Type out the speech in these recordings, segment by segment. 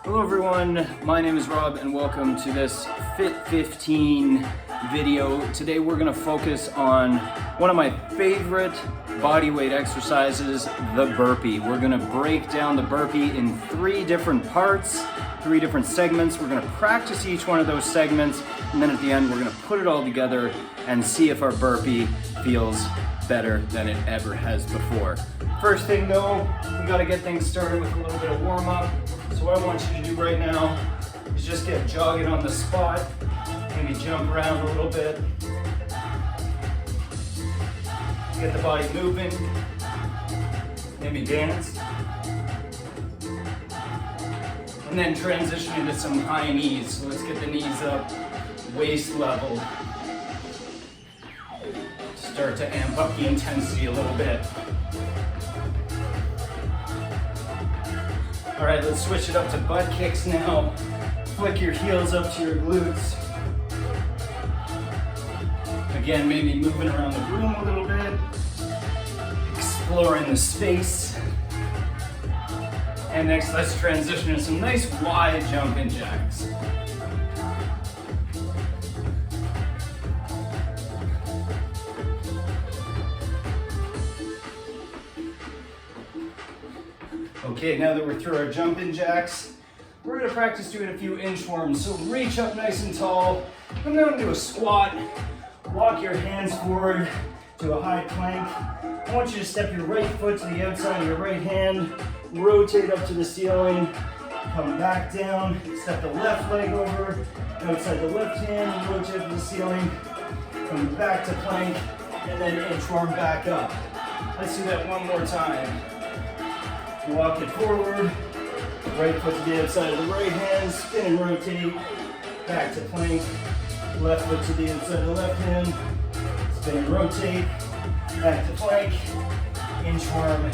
Hello everyone, my name is Rob and welcome to this FIT15 video. Today we're going to focus on one of my favorite bodyweight exercises, the burpee. We're going to break down the burpee in 3 different parts, 3 different segments. We're going to practice each one of those segments, and then at the end we're going to put it all together and see if our burpee feels better than it ever has before. First thing though, we got to get things started with a little bit of warm up. So what I want you to do right now is just get jogging on the spot, maybe jump around a little bit, get the body moving, maybe dance, and then transition into some high knees. So let's get the knees up, waist level. Start to amp up the intensity a little bit. All right, let's switch it up to butt kicks now. Flick your heels up to your glutes. Again, maybe moving around the room a little bit, exploring the space. And next, let's transition into some nice wide jumping jacks. Okay, now that we're through our jumping jacks, we're going to practice doing a few inchworms. So reach up nice and tall, come down into a squat, walk your hands forward to a high plank. I want you to step your right foot to the outside of your right hand, rotate up to the ceiling, come back down, step the left leg over, outside the left hand, rotate to the ceiling, come back to plank, and then inchworm back up. Let's do that one more time. Walk it forward, right foot to the outside of the right hand, spin and rotate, back to plank, left foot to the outside of the left hand, spin and rotate, back to plank, inchworm,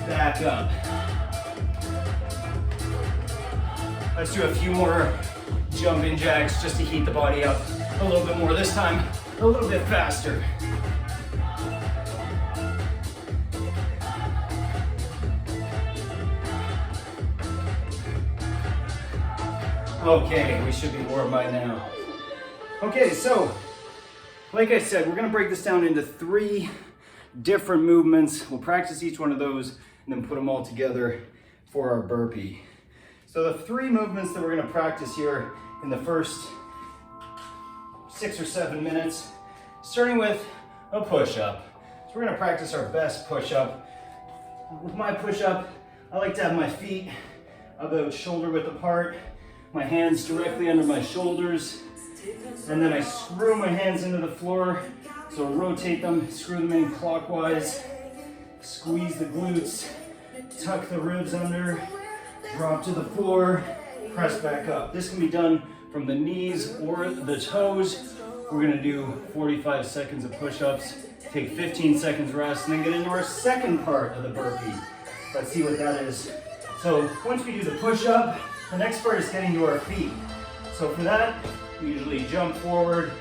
back up. Let's do a few more jumping jacks just to heat the body up a little bit more, this time a little bit faster. Okay, we should be warm by now. Okay, so like I said, we're going to break this down into 3 different movements. We'll practice each one of those and then put them all together for our burpee. So the 3 movements that we're going to practice here in the first 6 or 7 minutes, starting with a push-up. So we're going to practice our best push-up. With my push-up, I like to have my feet about shoulder width apart, my hands directly under my shoulders, and then I screw my hands into the floor. So rotate them, screw them in clockwise, squeeze the glutes, tuck the ribs under, drop to the floor, press back up. This can be done from the knees or the toes. We're gonna do 45 seconds of push-ups, take 15 seconds rest, and then get into our second part of the burpee. Let's see what that is. So once we do the push-up, the next part is getting to our feet. So for that, we usually jump forward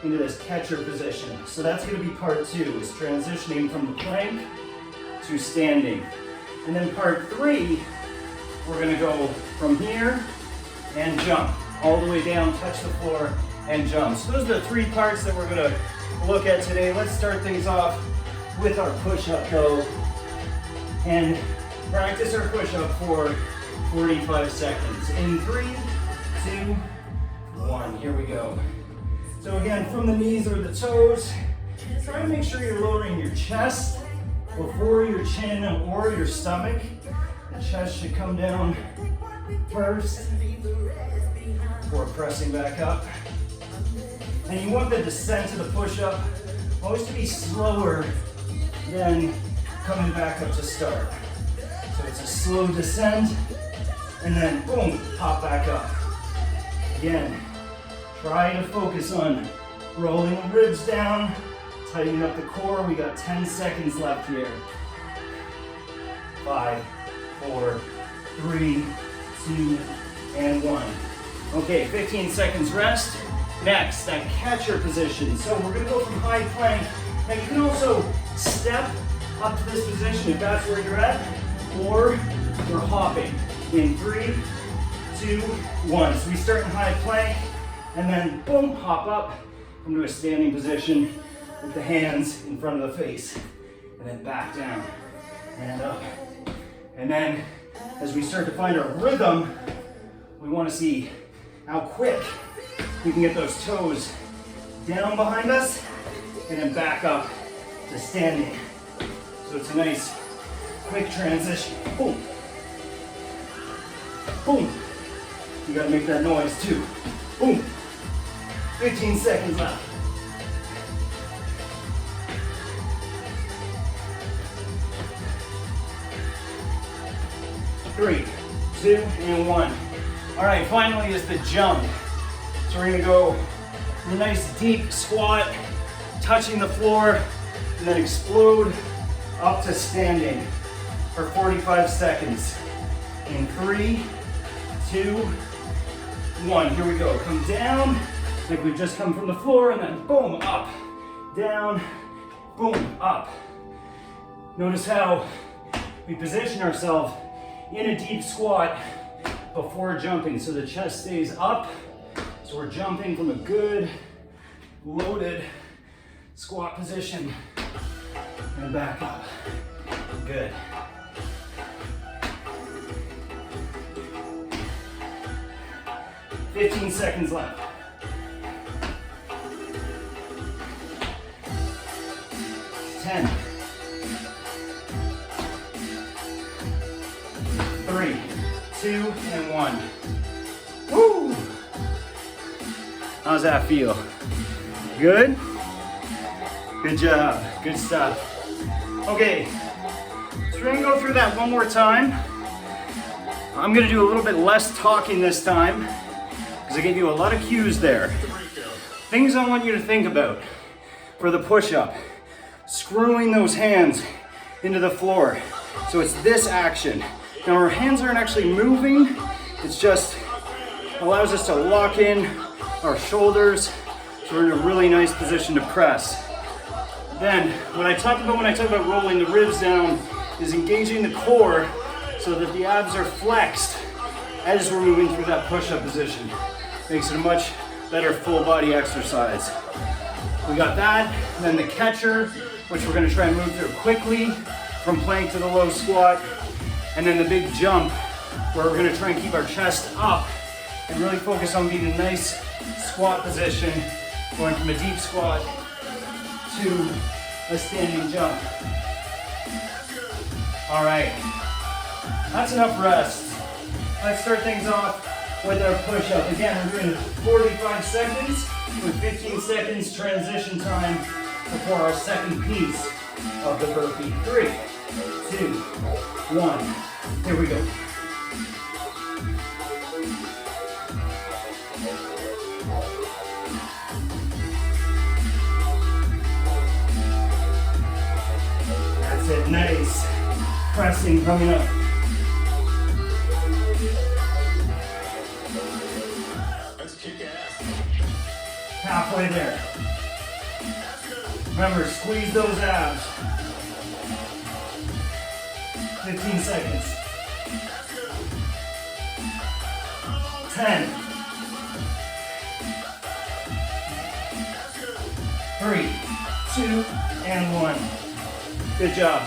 into this catcher position. So that's going to be part 2, is transitioning from the plank to standing. And then part 3, we're going to go from here and jump all the way down, touch the floor, and jump. So those are the 3 parts that we're going to look at today. Let's start things off with our push-up though, and practice our push-up for 45 seconds. In 3, 2, 1. Here we go. So again, from the knees or the toes, try to make sure you're lowering your chest before your chin or your stomach. The chest should come down first before pressing back up. And you want the descent of the push-up always to be slower than coming back up to start. So it's a slow descent, and then boom, pop back up. Again, try to focus on rolling the ribs down, tightening up the core. We got 10 seconds left here. 5, 4, 3, 2, and 1. Okay, 15 seconds rest. Next, that catcher position. So we're gonna go from high plank. Now you can also step up to this position if that's where you're at, or we're hopping in 3, 2, 1. So we start in high plank, and then boom, hop up, come to a standing position with the hands in front of the face, and then back down and up. And then as we start to find our rhythm, we want to see how quick we can get those toes down behind us and then back up to standing. So it's a nice quick transition. Boom. Boom. You gotta make that noise too. Boom. 15 seconds left. Three, 2, and 1. All right, finally is the jump. So we're gonna go a nice deep squat, touching the floor, and then explode up to standing for 45 seconds. In 3, 2, 1. Here we go. Come down like we've just come from the floor, and then boom, up, down, boom, up. Notice how we position ourselves in a deep squat before jumping, so the chest stays up. So we're jumping from a good loaded squat position and back up. Good. "15 seconds left. 10, 3, 2, and 1. Woo! How's that feel? Good? Good job. Good stuff. Okay, so we're gonna go through that one more time. I'm gonna do a little bit less talking this time because I gave you a lot of cues there. Things I want you to think about for the push-up. Screwing those hands into the floor. So it's this action. Now our hands aren't actually moving, it's just allows us to lock in our shoulders, so we're in a really nice position to press. Then, what I talk about when I talk about rolling the ribs down is engaging the core so that the abs are flexed as we're moving through that push-up position. Makes it a much better full body exercise. We got that, and then the catcher, which we're gonna try and move through quickly from plank to the low squat. And then the big jump, where we're gonna try and keep our chest up and really focus on being in a nice squat position, going from a deep squat to a standing jump. All right, that's enough rest. Let's start things off with our push-up. Again, we're doing 45 seconds with 15 seconds transition time before our second piece of the burpee. 3, 2, 1. Here we go. That's it. Nice. Pressing coming up. Let's kick ass. Halfway there. Remember, squeeze those abs. 15 seconds. 10. 3, 2, and 1. Good job.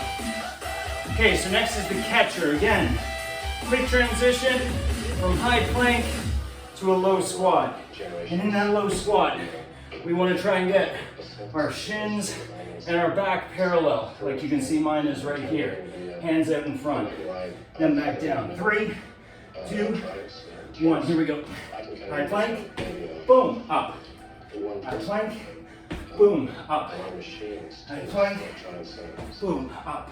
Okay, so next is the catcher. Again, quick transition from high plank to a low squat. And in that low squat, we want to try and get our shins and our back parallel. Like you can see mine is right here. Hands out in front. Then back down. 3, 2, 1. Here we go. High plank. Boom. Up. High plank. Boom. Up. High plank. Boom. Up.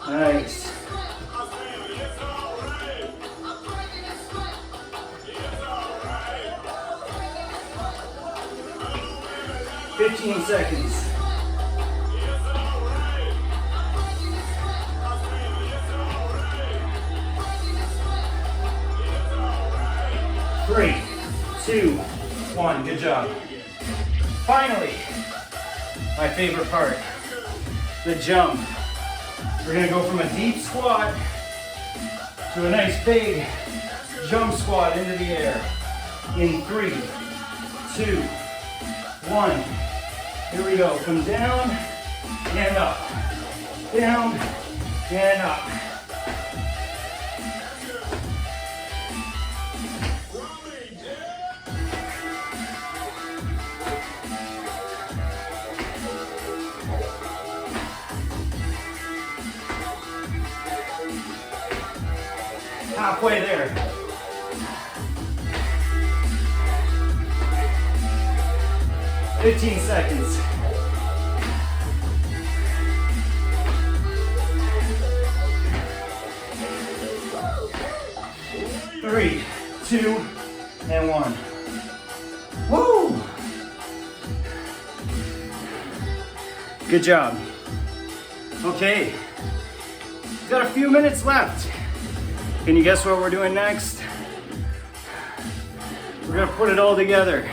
Nice. "15 seconds. 3, 2, 1. Good job. Finally, my favorite part, the jump. We're gonna go from a deep squat to a nice big jump squat into the air. In 3, 2, 1. Here we go. Come down and up. Down and up. Halfway there. "15 seconds. Three, 2, and 1. Woo! Good job. Okay, we've got a few minutes left. Can you guess what we're doing next? We're gonna put it all together.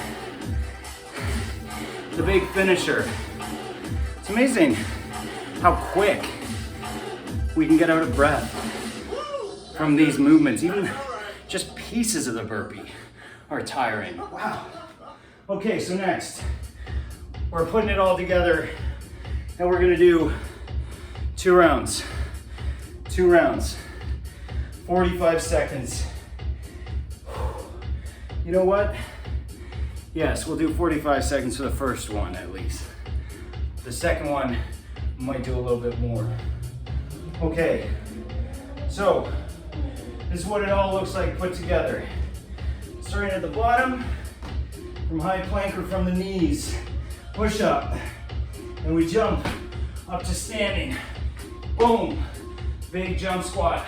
The big finisher. It's amazing how quick we can get out of breath from these movements. Even just pieces of the burpee are tiring. Wow. Okay, so next, we're putting it all together and we're gonna do 2 rounds. 2 rounds. 45 seconds. You know what? Yes, we'll do 45 seconds for the first one at least. The second one, we might do a little bit more. Okay, so this is what it all looks like put together. Starting at the bottom, from high plank or from the knees, push up, and we jump up to standing. Boom, big jump squat.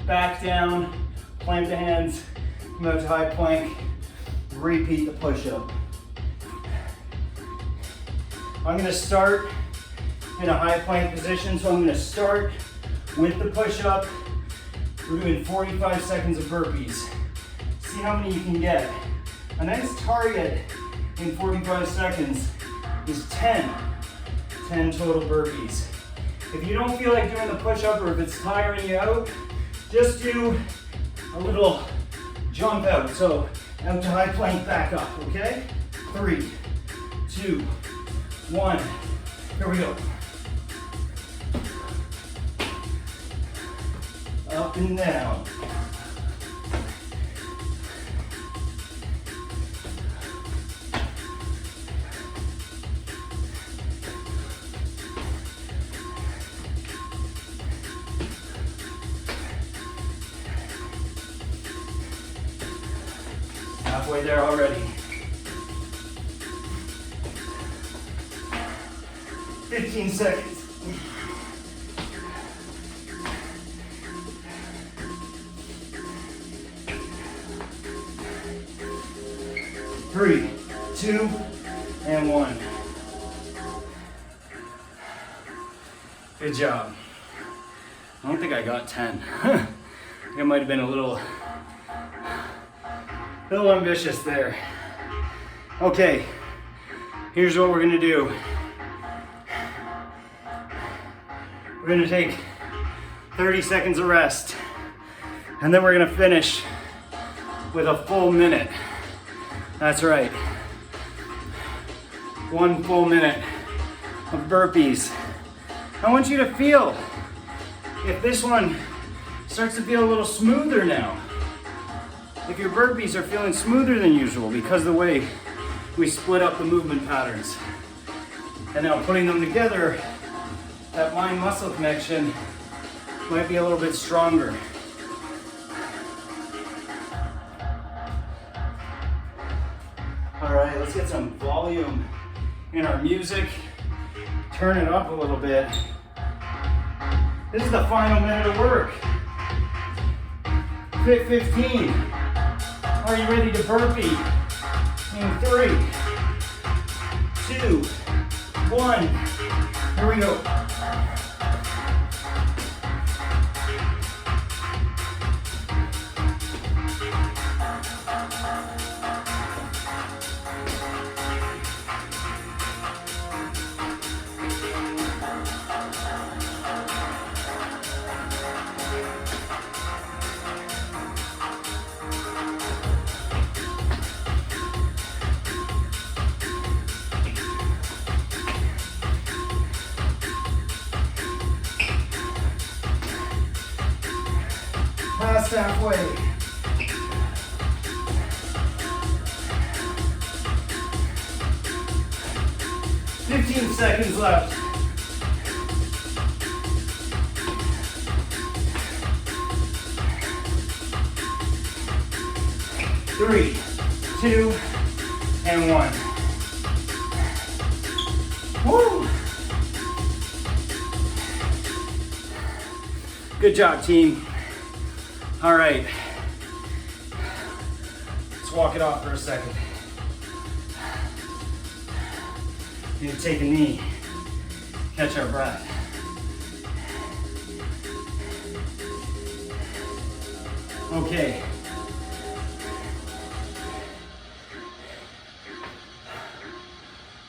Back down, plant the hands, come out to high plank, repeat the push-up. I'm gonna start in a high plank position, so I'm gonna start with the push-up. We're doing 45 seconds of burpees. See how many you can get. A nice target in 45 seconds is 10 total burpees. If you don't feel like doing the push-up or if it's tiring you out, just do a little jump out. So out to high plank, back up, okay? 3, 2, 1. Here we go. Up and down. Halfway there already. 15 seconds. Three, 2, and 1. Good job. I don't think I got 10. I think I might have been a little ambitious there. Okay, here's what we're gonna do. We're gonna take 30 seconds of rest, and then we're gonna finish with a full minute. That's right. 1 full minute of burpees. I want you to feel if this one starts to feel a little smoother now. If your burpees are feeling smoother than usual because of the way we split up the movement patterns. And now putting them together, that mind-muscle connection might be a little bit stronger. All right, let's get some volume in our music. Turn it up a little bit. This is the final minute of work. FIT15. Are you ready to burpee? In 3, 2, 1. Here we go. Last halfway. 15 seconds left. Three, two, and one. Woo! Good job, team. All right. Let's walk it off for a second. Need to take a knee, catch our breath. Okay.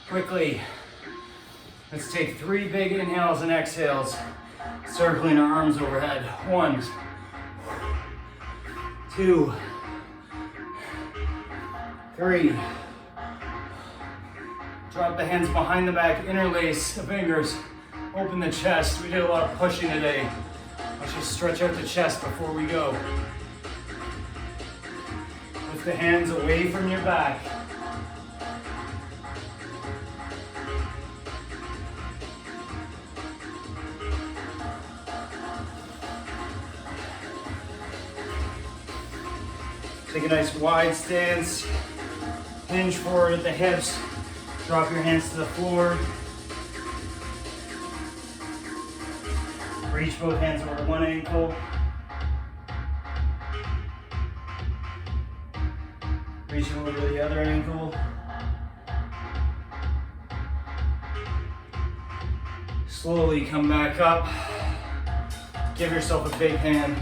Quickly, let's take 3 big inhales and exhales, circling our arms overhead. 1, 2, 3. Drop the hands behind the back, interlace the fingers, open the chest. We did a lot of pushing today. Let's just stretch out the chest before we go. Lift the hands away from your back. Take a nice wide stance, hinge forward at the hips, drop your hands to the floor. Reach both hands over one ankle. Reach over to the other ankle. Slowly come back up. Give yourself a big hand.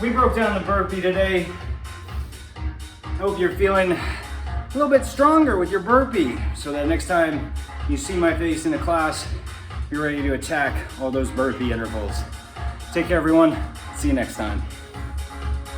We broke down the burpee today. I hope you're feeling a little bit stronger with your burpee so that next time you see my face in the class, you're ready to attack all those burpee intervals. Take care, everyone. See you next time.